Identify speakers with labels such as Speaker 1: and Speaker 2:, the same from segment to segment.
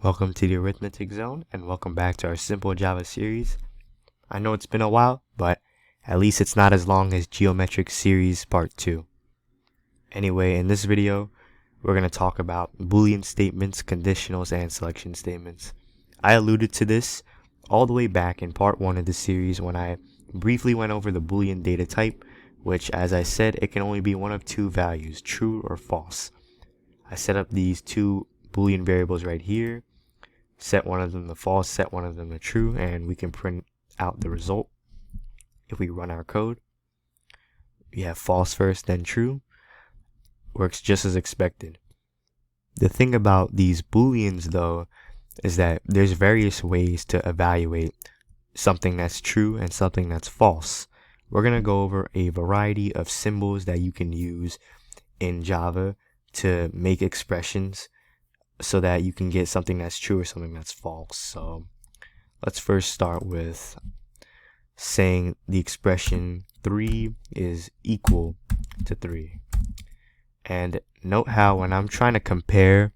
Speaker 1: Welcome to the Arithmetic Zone, and welcome back to our Simple Java series. I know it's been a while, but at least it's not as long as Geometric Series Part 2. Anyway, in this video, we're going to talk about Boolean statements, conditionals, and selection statements. I alluded to this all the way back in Part 1 of the series when I briefly went over the Boolean data type, which, as I said, it can only be one of two values, true or false. I set up these two Boolean variables right here, set one of them to false, set one of them to true, and we can print out the result. If we run our code, we have false first, then true. Works just as expected. The thing about these Booleans, though, is that there's various ways to evaluate something that's true and something that's false. We're going to go over a variety of symbols that you can use in Java to make expressions so that you can get something that's true or something that's false. So let's first start with saying the expression 3 is equal to 3. And note how when I'm trying to compare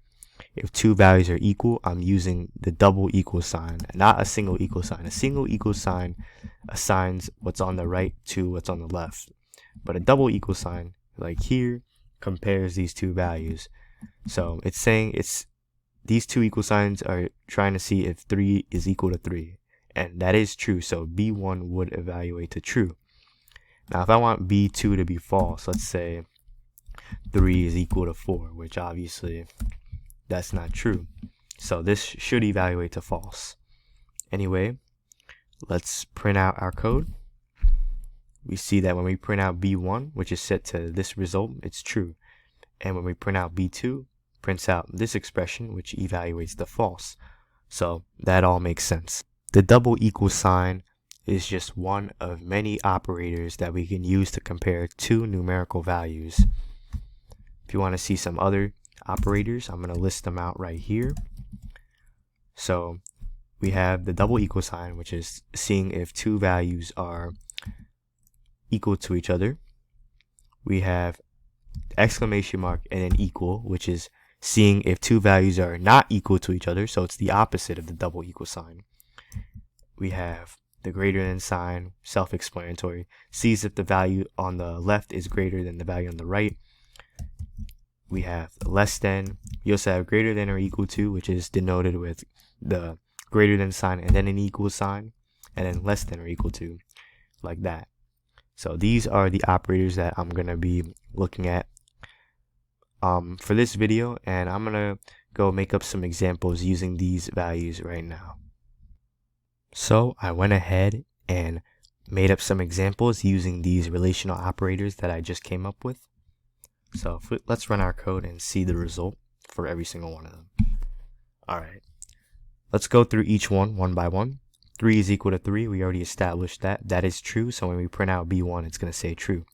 Speaker 1: if two values are equal, I'm using the double equal sign, not a single equal sign. A single equal sign assigns what's on the right to what's on the left. But a double equal sign, like here, compares these two values. So it's saying these two equal signs are trying to see if 3 is equal to 3. And that is true, so B1 would evaluate to true. Now if I want B2 to be false, let's say 3 is equal to 4, which obviously that's not true. So this should evaluate to false. Anyway, let's print out our code. We see that when we print out B1, which is set to this result, it's true. And when we print out B2, prints out this expression, which evaluates the false. So that all makes sense. The double equal sign is just one of many operators that we can use to compare two numerical values. If you want to see some other operators, I'm going to list them out right here. So we have the double equal sign, which is seeing if two values are equal to each other. We have exclamation mark and an equal, which is seeing if two values are not equal to each other, so it's the opposite of the double equal sign. We have the greater than sign, self-explanatory, sees if the value on the left is greater than the value on the right. We have less than. We also have greater than or equal to, which is denoted with the greater than sign and then an equal sign, and then less than or equal to, like that. So these are the operators that I'm going to be looking at for this video, and I'm gonna go make up some examples using these values right now. So I went ahead and made up some examples using these relational operators that I just came up with. So let's run our code and see the result for every single one of them. Alright, let's go through each one by one. 3 is equal to 3, we already established that. That is true, so when we print out B1, it's going to say true.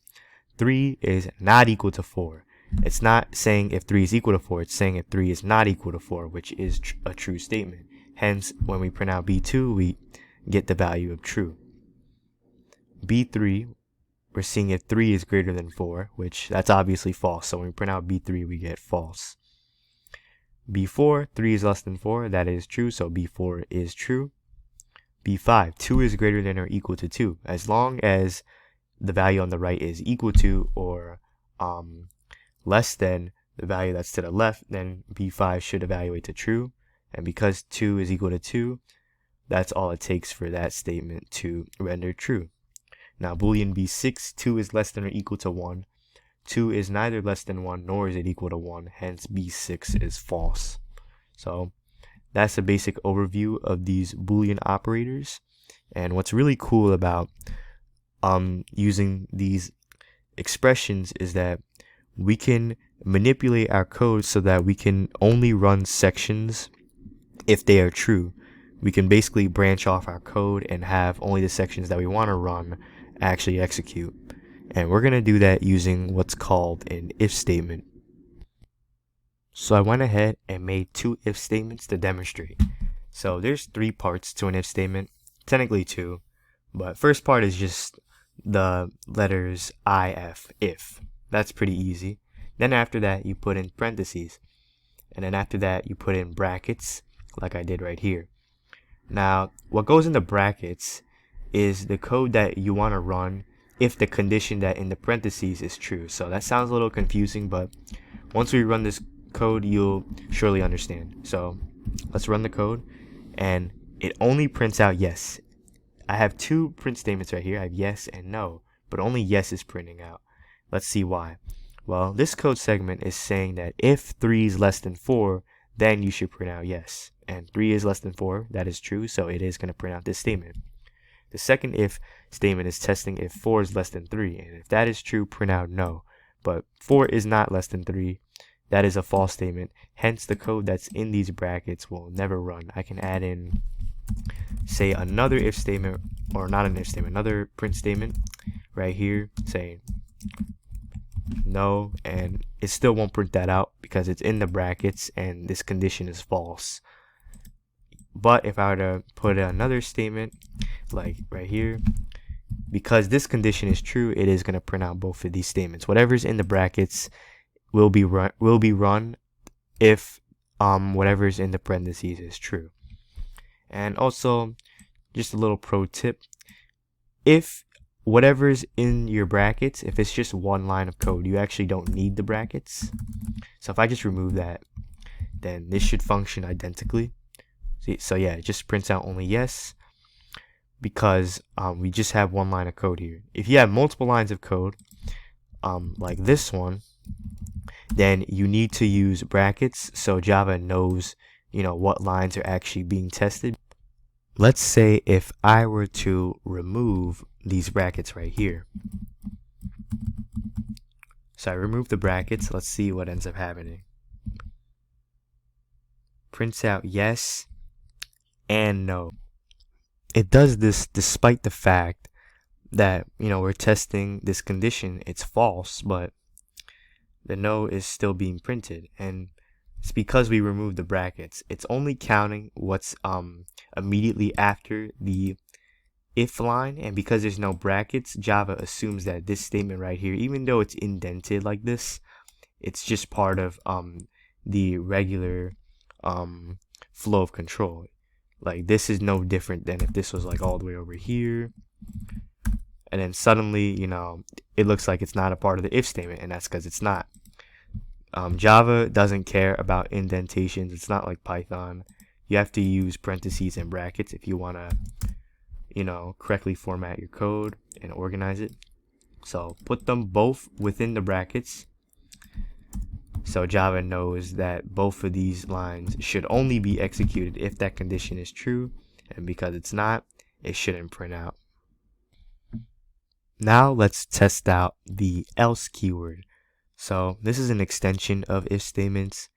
Speaker 1: 3 is not equal to 4. It's not saying if 3 is equal to 4, it's saying if 3 is not equal to 4, which is a true statement. Hence, when we print out B2, we get the value of true. B3, we're seeing if 3 is greater than 4, which that's obviously false. So when we print out B3, we get false. B4, 3 is less than 4, that is true, so B4 is true. B5, 2 is greater than or equal to 2. As long as the value on the right is equal to or less than the value that's to the left, then B5 should evaluate to true. And because 2 is equal to 2, that's all it takes for that statement to render true. Now Boolean B6, 2 is less than or equal to 1. 2 is neither less than 1 nor is it equal to 1, hence B6 is false. So that's a basic overview of these Boolean operators. And what's really cool about using these expressions is that we can manipulate our code so that we can only run sections if they are true. We can basically branch off our code and have only the sections that we want to run actually execute. And we're going to do that using what's called an if statement. So I went ahead and made two if statements to demonstrate. So there's 3 parts to an if statement, technically 2, but first part is just the letters if. That's pretty easy. Then after that, you put in parentheses. And then after that, you put in brackets. like I did right here. Now, what goes in the brackets is the code that you want to run if the condition that in the parentheses is true. So that sounds a little confusing, but once we run this code, you'll surely understand. So let's run the code, and it only prints out yes. I have two print statements right here. I have yes and no, but only yes is printing out. Let's see why. Well, this code segment is saying that if 3 is less than 4, then you should print out yes. And 3 is less than 4, that is true, so it is going to print out this statement. The second if statement is testing if 4 is less than 3, and if that is true, print out no. But 4 is not less than 3, that is a false statement. Hence, the code that's in these brackets will never run. I can add in, say, another if statement, or not an if statement, another print statement right here saying no, and it still won't print that out because it's in the brackets and this condition is false. But if I were to put another statement like right here, because this condition is true, it is going to print out both of these statements. Whatever's in the brackets will be run if whatever's in the parentheses is true. And also, just a little pro tip, if whatever's in your brackets, if it's just one line of code, you actually don't need the brackets. So if I just remove that, then this should function identically. So yeah, it just prints out only yes, because we just have one line of code here. If you have multiple lines of code, like this one, then you need to use brackets so Java knows, what lines are actually being tested. Let's say if I were to remove these brackets right here. So I remove the brackets. Let's see what ends up happening. Prints out yes and no. It does this despite the fact that, we're testing this condition. It's false, but the no is still being printed. And it's because we removed the brackets. It's only counting what's immediately after the if line, and because there's no brackets, Java assumes that this statement right here, even though it's indented like this, it's just part of the regular flow of control. Like, this is no different than if this was like all the way over here, and then suddenly, it looks like it's not a part of the if statement, and that's because it's not. Java doesn't care about indentations. It's not like Python. You have to use parentheses and brackets if you want to, correctly format your code and organize it. So put them both within the brackets, so Java knows that both of these lines should only be executed if that condition is true, and because it's not, it shouldn't print out. Now let's test out the else keyword. So this is an extension of if statements.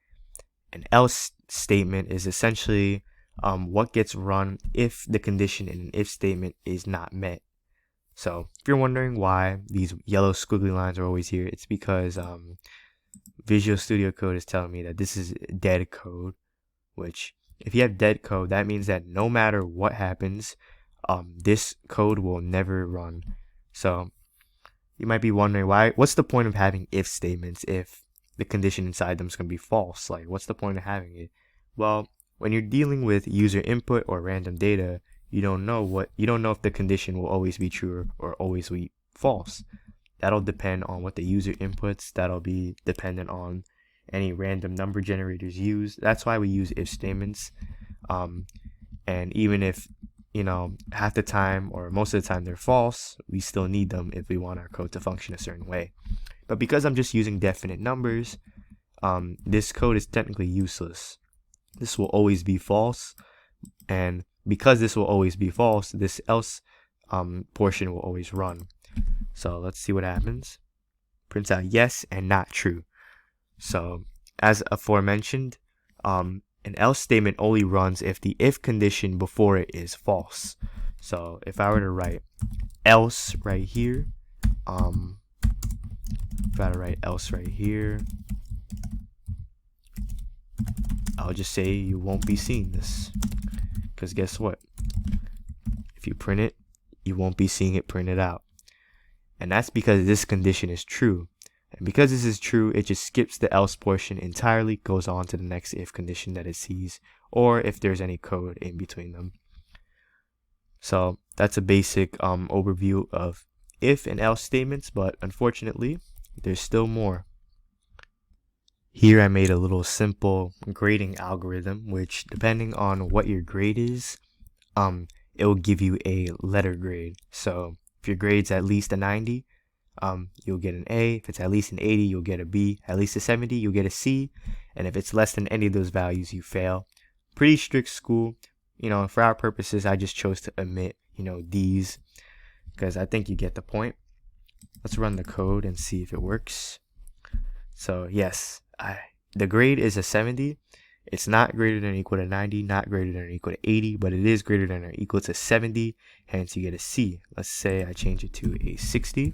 Speaker 1: An else statement is essentially what gets run if the condition in an if statement is not met. So if you're wondering why these yellow squiggly lines are always here, it's because Visual Studio Code is telling me that this is dead code, which if you have dead code, that means that no matter what happens, this code will never run. So you might be wondering what's the point of having if statements if the condition inside them is going to be false? Like, what's the point of having it? Well, when you're dealing with user input or random data, you don't know if the condition will always be true or always be false. That'll depend on what the user inputs. That'll be dependent on any random number generators used. That's why we use if statements. And even if, half the time or most of the time they're false, we still need them if we want our code to function a certain way. But because I'm just using definite numbers, this code is technically useless. This will always be false. And because this will always be false, this else portion will always run. So let's see what happens. Prints out yes and not true. So as aforementioned, an else statement only runs if the if condition before it is false. So if I were to write else right here, I'll just say you won't be seeing this, because guess what? If you print it, you won't be seeing it printed out. And that's because this condition is true. And because this is true, it just skips the else portion entirely, goes on to the next if condition that it sees, or if there's any code in between them. So that's a basic overview of if and else statements, but unfortunately, there's still more. Here I made a little simple grading algorithm, which depending on what your grade is, it will give you a letter grade. So if your grade's at least a 90, you'll get an A. If it's at least an 80, you'll get a B. At least a 70, you'll get a C. And if it's less than any of those values, you fail. Pretty strict school. For our purposes, I just chose to omit, these, because I think you get the point. Let's run the code and see if it works. So yes, the grade is a 70. It's not greater than or equal to 90, not greater than or equal to 80, but it is greater than or equal to 70, hence you get a C. Let's say I change it to a 60.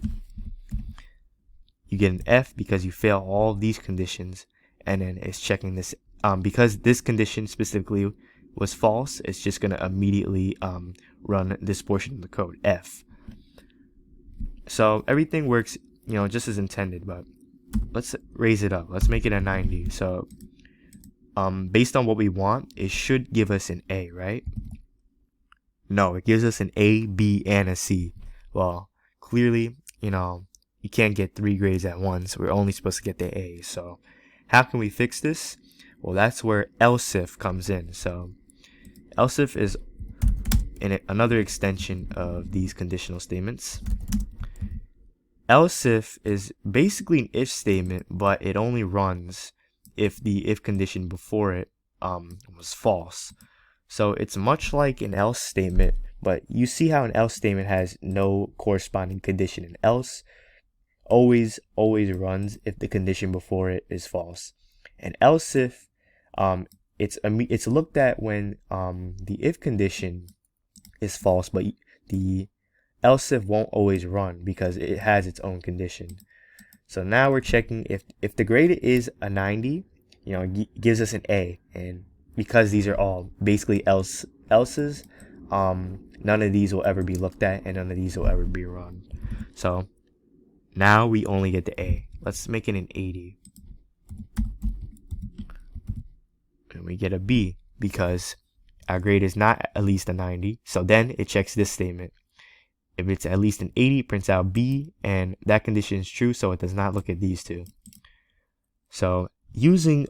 Speaker 1: You get an F because you fail all of these conditions, and then it's checking this. Because this condition specifically was false, it's just going to immediately run this portion of the code, F. So everything works, just as intended, but let's raise it up. Let's make it a 90. So based on what we want, it should give us an A, right? No, it gives us an A, B, and a C. Well, clearly, you can't get 3 grades at once. We're only supposed to get the A. So how can we fix this? Well, that's where else if comes in. So else if is another extension of these conditional statements. Else if is basically an if statement, but it only runs if the if condition before it was false. So it's much like an else statement, but you see how an else statement has no corresponding condition. An else always runs if the condition before it is false. And else if it's looked at when the if condition is false, but the else if won't always run because it has its own condition. So now we're checking if the grade is a 90, it gives us an A, and because these are all basically else's, none of these will ever be looked at and none of these will ever be run. So now we only get the A. Let's make it an 80. And we get a B because our grade is not at least a 90. So then it checks this statement. If it's at least an 80, it prints out B, and that condition is true, so it does not look at these two. So using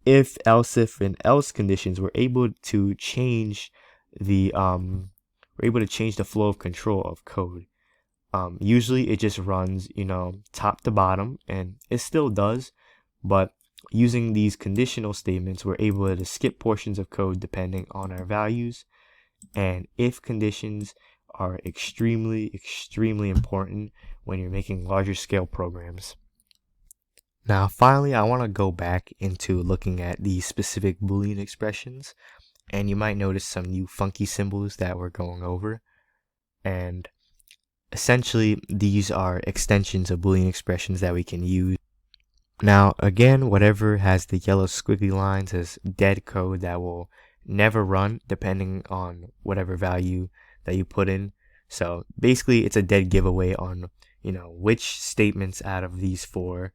Speaker 1: if, else if, and else conditions, we're able to change the flow of control of code. Usually it just runs, top to bottom, and it still does, but using these conditional statements, we're able to skip portions of code depending on our values. And if conditions are extremely important when you're making larger scale programs. Now finally, I want to go back into looking at these specific Boolean expressions, and you might notice some new funky symbols that we're going over. And essentially these are extensions of Boolean expressions that we can use. Now again, whatever has the yellow squiggly lines is dead code that will never run depending on whatever value that you put in. So basically it's a dead giveaway on which statements out of these 4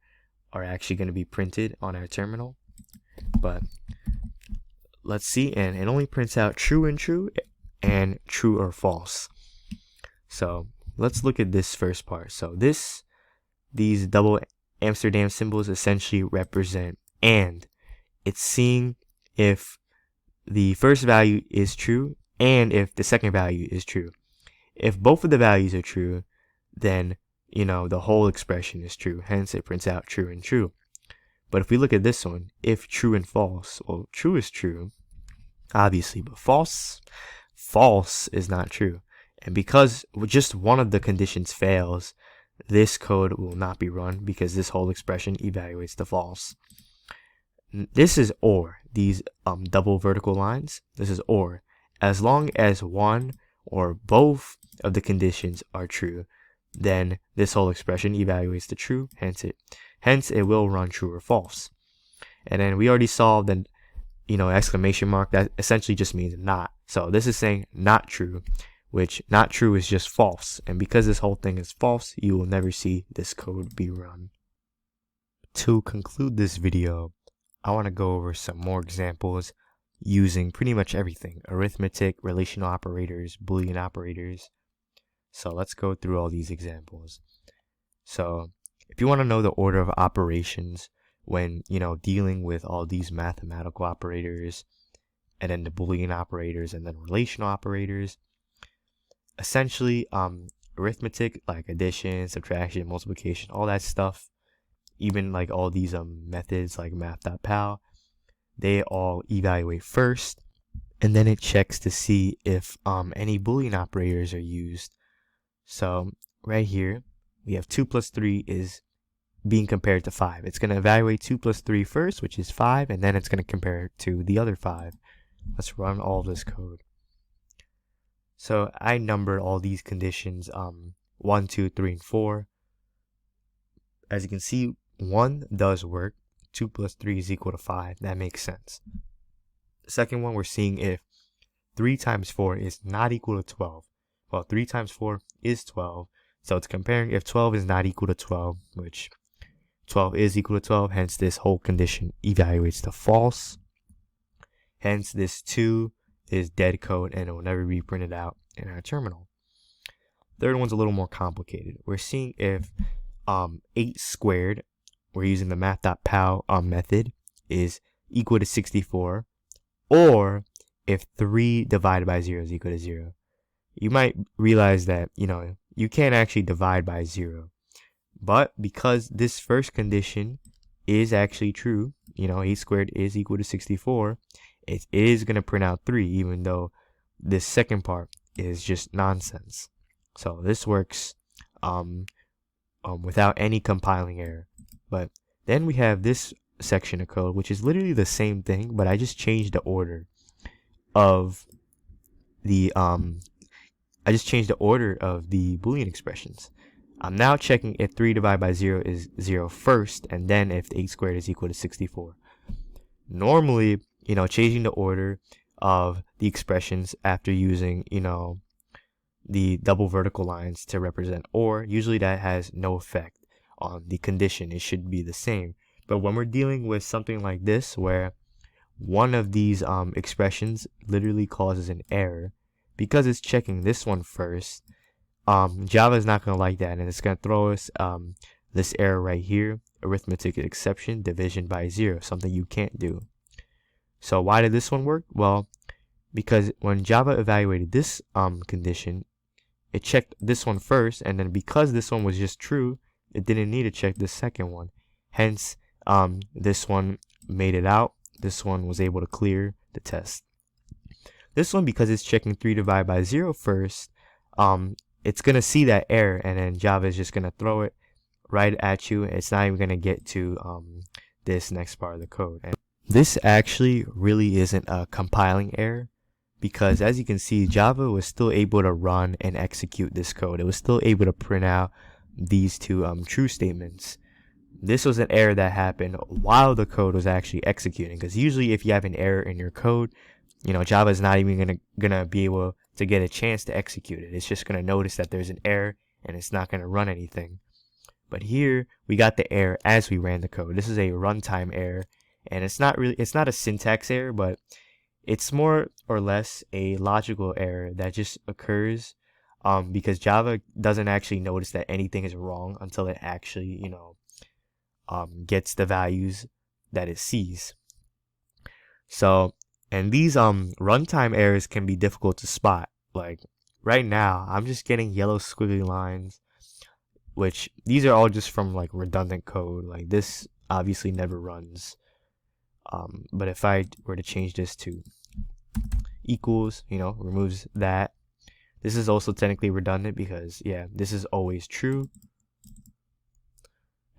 Speaker 1: are actually going to be printed on our terminal. But let's see, and it only prints out true and true and true or false. So let's look at this first part. So these double Amsterdam symbols essentially represent and. It's seeing if the first value is true and if the second value is true. If both of the values are true, then the whole expression is true, hence it prints out true and true. But if we look at this one, if true and false, well, true is true, obviously, but false is not true. And because just one of the conditions fails, this code will not be run because this whole expression evaluates the false. This is or, these double vertical lines, this is or. As long as one or both of the conditions are true, then this whole expression evaluates the true, hence it will run true or false. And then we already saw that exclamation mark, that essentially just means not. So this is saying not true, which not true is just false. And because this whole thing is false, you will never see this code be run. To conclude this video, I want to go over some more examples using pretty much everything: arithmetic, relational operators, Boolean operators. So let's go through all these examples. So if you want to know the order of operations when, dealing with all these mathematical operators and then the Boolean operators and then relational operators, essentially, arithmetic, like addition, subtraction, multiplication, all that stuff, even like all these methods like math.pal, they all evaluate first, and then it checks to see if any Boolean operators are used. So right here we have 2 plus 3 is being compared to 5. It's going to evaluate 2 plus 3 first, which is 5, and then it's going to compare it to the other 5. Let's run all this code. So I numbered all these conditions 1, 2, 3, and 4. As you can see, 1 does work. 2 plus 3 is equal to 5. That makes sense. The second one, we're seeing if 3 times 4 is not equal to 12. Well, 3 times 4 is 12. So it's comparing if 12 is not equal to 12, which 12 is equal to 12. Hence, this whole condition evaluates to false. Hence, this 2 is dead code and it will never be printed out in our terminal. Third one's a little more complicated. We're seeing if 8 squared, we're using the math.pal method, is equal to 64, or if 3 divided by 0 is equal to 0. You might realize that, you can't actually divide by 0. But because this first condition is actually true, 8 squared is equal to 64, it is going to print out 3, even though this second part is just nonsense. So this works without any compiling error. But then we have this section of code, which is literally the same thing, but I just changed the order of the Boolean expressions. I'm now checking if 3 divided by 0 is 0 first, and then if 8 squared is equal to 64. Normally, changing the order of the expressions after using, the double vertical lines to represent or, usually that has no effect on the condition. It should be the same. But when we're dealing with something like this, where one of these expressions literally causes an error, because it's checking this one first, Java is not going to like that, and it's going to throw us this error right here: arithmetic exception, division by 0, something you can't do. So why did this one work? Well, because when Java evaluated this condition, it checked this one first, and then because this one was just true, it didn't need to check the second one. Hence, this one made it out. This one was able to clear the test. This one, because it's checking 3 divided by 0 first, it's going to see that error, and then Java is just going to throw it right at you. It's not even going to get to this next part of the code. And this actually really isn't a compiling error, because as you can see, Java was still able to run and execute this code. It was still able to print out these two true statements. This was an error that happened while the code was actually executing, because usually if you have an error in your code, Java is not even gonna be able to get a chance to execute it. It's just gonna notice that there's an error and it's not gonna run anything. But here we got the error as we ran the code. This is a runtime error, and it's not a syntax error, but it's more or less a logical error that just occurs because Java doesn't actually notice that anything is wrong until it actually gets the values that it sees. So, and these runtime errors can be difficult to spot. Like right now, I'm just getting yellow squiggly lines, which these are all just from like redundant code. Like this obviously never runs. But if I were to change this to equals, removes that. This is also technically redundant because, yeah, this is always true.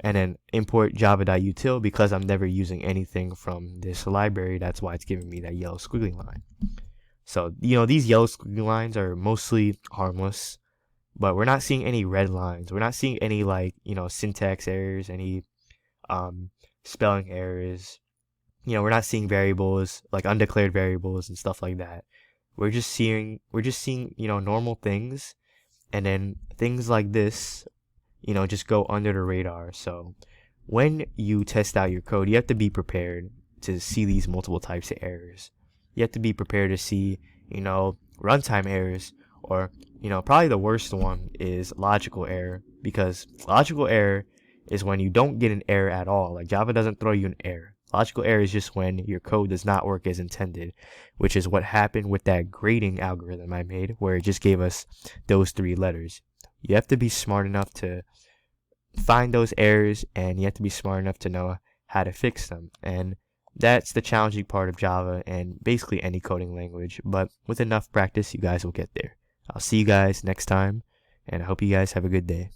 Speaker 1: And then import java.util, because I'm never using anything from this library. That's why it's giving me that yellow squiggly line. So, these yellow squiggly lines are mostly harmless, but we're not seeing any red lines. We're not seeing any syntax errors, any spelling errors. We're not seeing variables, like undeclared variables and stuff like that. We're just seeing normal things, and then things like this, just go under the radar. So when you test out your code, you have to be prepared to see these multiple types of errors. You have to be prepared to see, runtime errors, or, probably the worst one is logical error, because logical error is when you don't get an error at all. Like, Java doesn't throw you an error. Logical error is just when your code does not work as intended, which is what happened with that grading algorithm I made, where it just gave us those 3 letters. You have to be smart enough to find those errors, and you have to be smart enough to know how to fix them. And that's the challenging part of Java and basically any coding language. But with enough practice, you guys will get there. I'll see you guys next time, and I hope you guys have a good day.